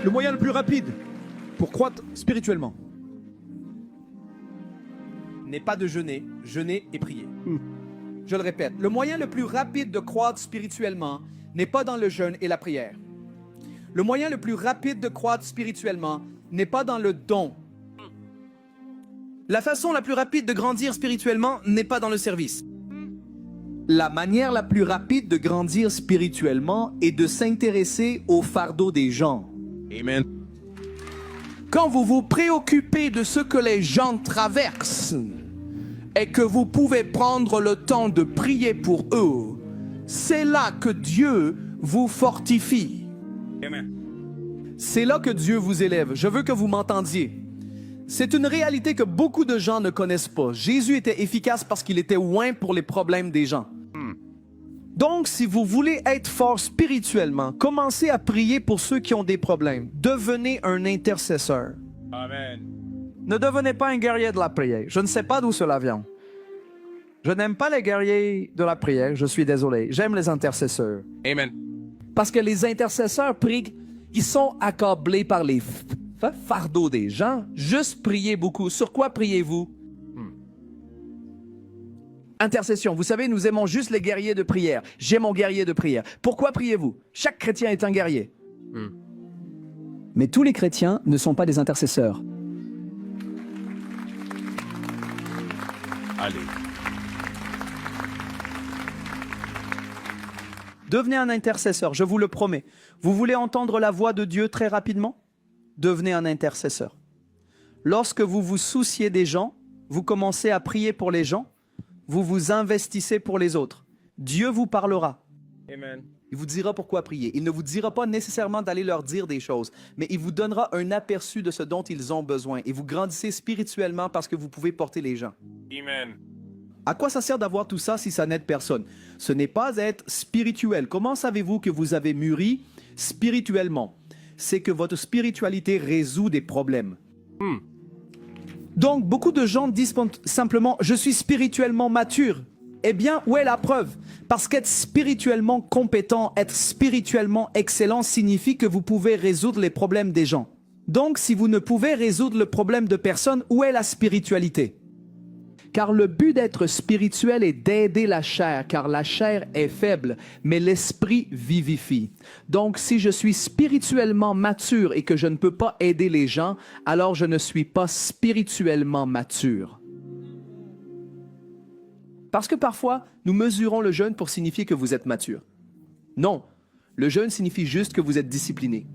Le moyen le plus rapide pour croître spirituellement n'est pas de jeûner, jeûner et prier. Je le répète, le moyen le plus rapide de croître spirituellement n'est pas dans le jeûne et la prière. Le moyen le plus rapide de croître spirituellement n'est pas dans le don. La façon la plus rapide de grandir spirituellement n'est pas dans le service. La manière la plus rapide de grandir spirituellement est de s'intéresser au fardeau des gens. Amen. Quand vous vous préoccupez de ce que les gens traversent et que vous pouvez prendre le temps de prier pour eux, c'est là que Dieu vous fortifie. Amen. C'est là que Dieu vous élève. Je veux que vous m'entendiez. C'est une réalité que beaucoup de gens ne connaissent pas. Jésus était efficace parce qu'il était loin pour les problèmes des gens. Donc, si vous voulez être fort spirituellement, commencez à prier pour ceux qui ont des problèmes. Devenez un intercesseur. Amen. Ne devenez pas un guerrier de la prière. Je ne sais pas d'où cela vient. Je n'aime pas les guerriers de la prière, je suis désolé. J'aime les intercesseurs. Amen. Parce que les intercesseurs prient, ils sont accablés par les fardeaux des gens. Juste priez beaucoup. Sur quoi priez-vous? Intercession. Vous savez, nous aimons juste les guerriers de prière. J'ai mon guerrier de prière. Pourquoi priez-vous? Chaque chrétien est un guerrier. Mais tous les chrétiens ne sont pas des intercesseurs. Allez. Devenez un intercesseur, je vous le promets. Vous voulez entendre la voix de Dieu très rapidement? Devenez un intercesseur. Lorsque vous vous souciez des gens, vous commencez à prier pour les gens, vous vous investissez pour les autres. Dieu vous parlera. Amen. Il vous dira pourquoi prier. Il ne vous dira pas nécessairement d'aller leur dire des choses, mais il vous donnera un aperçu de ce dont ils ont besoin. Et vous grandissez spirituellement parce que vous pouvez porter les gens. Amen. À quoi ça sert d'avoir tout ça si ça n'aide personne? Ce n'est pas être spirituel. Comment savez-vous que vous avez mûri spirituellement? C'est que votre spiritualité résout des problèmes. Donc, beaucoup de gens disent simplement « je suis spirituellement mature ». Eh bien, où est la preuve? Parce qu'être spirituellement compétent, être spirituellement excellent signifie que vous pouvez résoudre les problèmes des gens. Donc, si vous ne pouvez résoudre le problème de personne, où est la spiritualité? Car le but d'être spirituel est d'aider la chair, car la chair est faible, mais l'esprit vivifie. Donc, si je suis spirituellement mature et que je ne peux pas aider les gens, alors je ne suis pas spirituellement mature. Parce que parfois, nous mesurons le jeûne pour signifier que vous êtes mature. Non, le jeûne signifie juste que vous êtes discipliné.